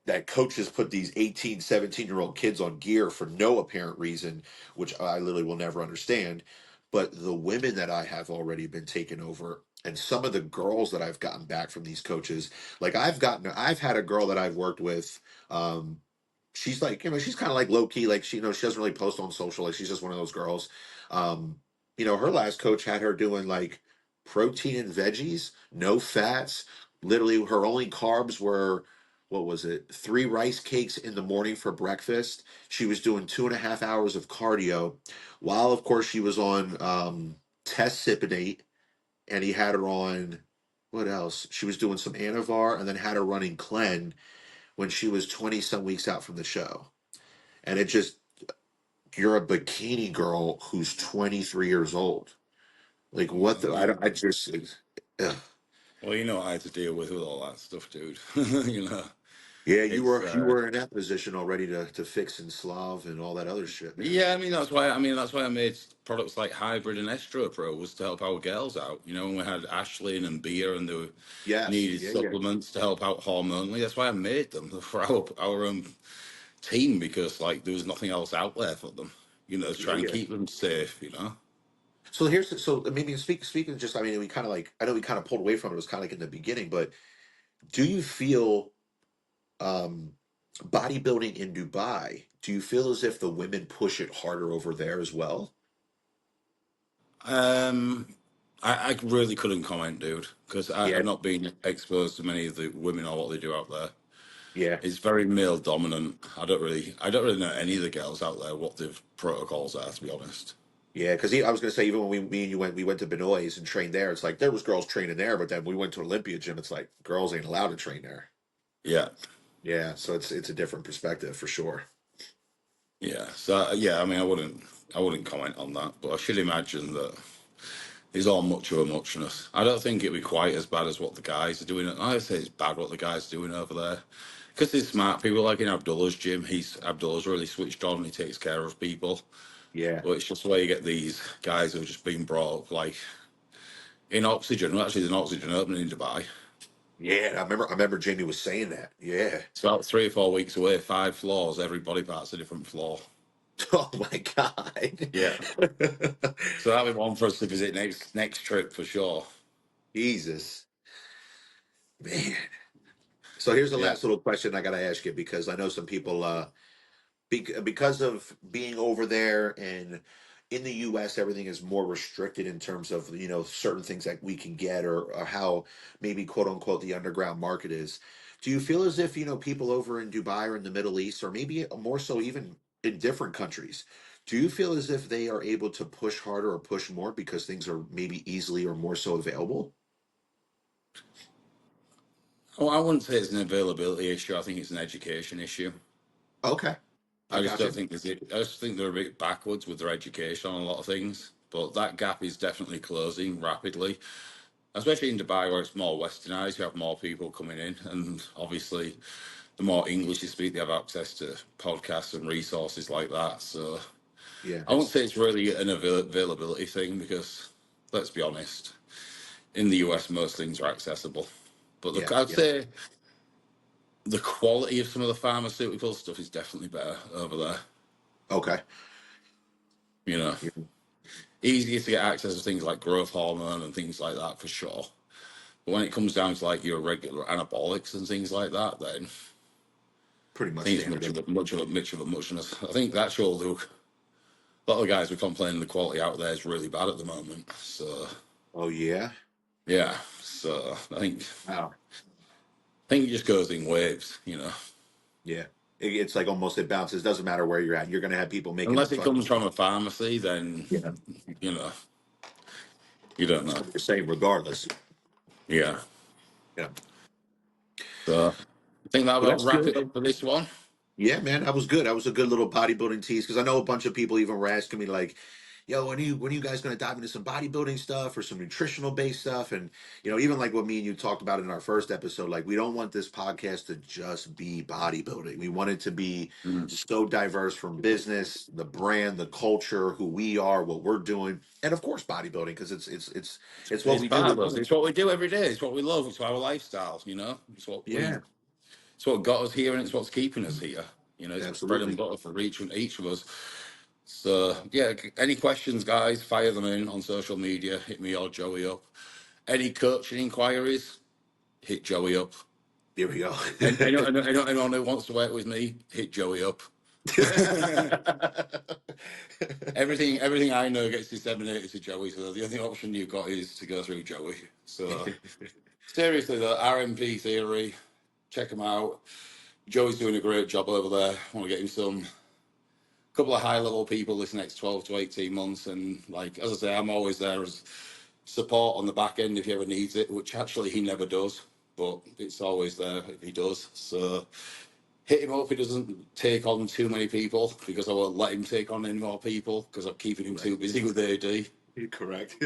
that coaches put these 18, 17-year-old kids on gear for no apparent reason, which I literally will never understand. But the women that I have already been taken over, and some of the girls that I've gotten back from these coaches, like I've had a girl that I've worked with. She's like, she's kind of like low key, like she doesn't really post on social, like she's just one of those girls. um her last coach had her doing like protein and veggies, no fats. Literally her only carbs were, what was it, 3 rice cakes in the morning for breakfast. She was doing 2.5 hours of cardio, while of course she was on test, and he had her on, what else, she was doing some anavar, and then had her running clen when she was 20 some weeks out from the show. And it just, you're a bikini girl who's 23 years old. Like, what the, I, Well, don't- I just, ugh. you know I had to deal with all that stuff, dude. you know, Yeah, you it's were you were in that position already to fix and Slav and all that other shit, man. yeah. That's why I made products like Hybrid and Estro Pro was to help our girls out. When we had Ashlyn and Beer and they Yes, needed yeah, yeah, supplements to help out hormonally. That's why I made them for our own team because like there was nothing else out there for them. To yeah, try and yeah. keep them safe. So maybe speaking just, I mean, we kind of like, I know we kind of pulled away from it. It was kind of like in the beginning, but do you feel um bodybuilding in Dubai? Do you feel as if the women push it harder over there as well? Um, I really couldn't comment, dude, because Yeah, I've not been exposed to many of the women or what they do out there. yeah, It's very male dominant. I don't really know any of the girls out there what the protocols are, to be honest. yeah. Because I was gonna say, even when me and you went to Benoist and trained there. It's like there was girls training there, but then we went to Olympia Gym. It's like girls ain't allowed to train there. Yeah. Yeah, so it's a different perspective for sure. Yeah. So yeah, I mean, I wouldn't comment on that, but I should imagine that it's all much of a muchness. I don't think it'd be quite as bad as what the guys are doing. I say it's bad what the guys are doing over there, because there's smart people like in Abdullah's gym. Abdullah's really switched on. He takes care of people, Yeah. but it's just where you get these guys who've just been brought up like in oxygen. Well, actually, there's an oxygen opening in Dubai. Yeah, I remember Jamie was saying that. Yeah. It's about 3 or 4 weeks away, 5 floors. Every body part's a different floor. Oh my God. Yeah. So that'll be one for us to visit next trip for sure. Jesus. Man. So here's the Yeah. last little question I gotta ask you, because I know some people because of being over there, and in the US everything is more restricted in terms of, certain things that we can get, or how maybe quote unquote the underground market is. Do you feel as if, people over in Dubai or in the Middle East, or maybe more so even in different countries, do you feel as if they are able to push harder or push more because things are maybe easily or more so available? Oh, I wouldn't say it's an availability issue. I think it's an education issue. Okay, I I just got don't you. think there's. I just think they're a bit backwards with their education on a lot of things. But that gap is definitely closing rapidly, especially in Dubai where it's more westernized. You have more people coming in, and obviously, the more English you speak, they have access to podcasts and resources like that. So Yeah, I won't say it's really an availability thing because, let's be honest, in the US most things are accessible. But yeah, I'd yeah. say the quality of some of the pharmaceutical stuff is definitely better over there. Okay. You know, Yeah, easier to get access to things like growth hormone and things like that for sure. But when it comes down to like your regular anabolics and things like that, then pretty I much think it's standard. much of a muchness. I think that's all. Look, a lot of the guys were complaining the quality out there is really bad at the moment. So Oh yeah. yeah, so Wow. I think it just goes in waves. You know, Yeah. It's like almost it bounces. Doesn't matter where you're at. You're gonna have people making a unless it fucking. comes from a pharmacy, then Yeah. you know you don't That's know. what you're saying, regardless. Yeah. Yeah. So I think that Well, will that's wrap good. it up for this one. Yeah, man, that was good. That was a good little bodybuilding tease, because I know a bunch of people even were asking me like, "Yo, when are you guys going to dive into some bodybuilding stuff or some nutritional based stuff?" And even like what me and you talked about in our first episode, like we don't want this podcast to just be bodybuilding. We want it to be Mm. so diverse, from business, the brand, the culture, who we are, what we're doing, and of course bodybuilding, because it's what It's we do. We part of love us. it. It's what we do every day. It's what we love. It's our lifestyle. You know, Yeah, it's what got us here, and it's what's keeping us here. You know, it's bread and absolutely. butter for each of us. So yeah, any questions, guys? Fire them in on social media. Hit me or Joey up. Any coaching inquiries? Hit Joey up. Here we go. And anyone who wants to work with me, hit Joey up. Everything I know gets disseminated to Joey. So the only option you've got is to go through Joey. So seriously though, RMP theory, check him out. Joey's doing a great job over there. I want to get him some couple of high level people this next 12 to 18 months. And like as I say, I'm always there as support on the back end if he ever needs it, which actually he never does, but it's always there if he does. So hit him up if he doesn't take on too many people, because I won't let him take on any more people because I'm keeping him Right. too busy with AD. Correct.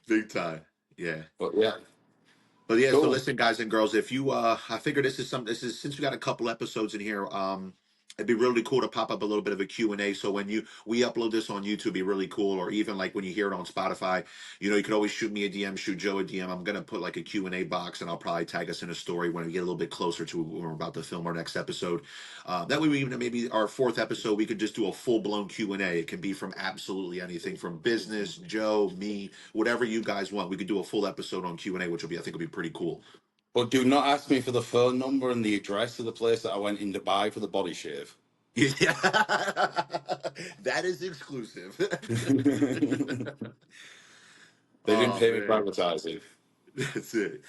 Big time. Yeah. But yeah, But yeah, so cool. listen, guys and girls, if you I figure this is since we got a couple episodes in here, it'd be really cool to pop up a little bit of a Q&A. So when we upload this on YouTube, it'd be really cool. Or even like when you hear it on Spotify, you could always shoot me a DM, shoot Joe a DM. I'm gonna put like a Q&A box, and I'll probably tag us in a story when we get a little bit closer to when we're about to film our next episode. That way, we even maybe our fourth episode, we could just do a full blown Q&A. It can be from absolutely anything, from business, Joe, me, whatever you guys want. We could do a full episode on Q&A, which I think will be pretty cool. But do not ask me for the phone number and the address of the place that I went in to buy for the body shave. Yeah, that is exclusive. They didn't Oh pay me for man, advertising. that's it.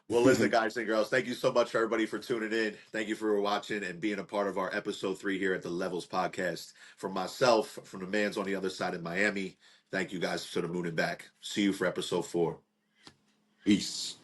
Well, listen, guys and girls, thank you so much for everybody for tuning in. Thank you for watching and being a part of our episode 3 here at the Levels Podcast. From myself, from the man's on the other side in Miami, thank you guys to the moon and back. See you for episode 4. Peace.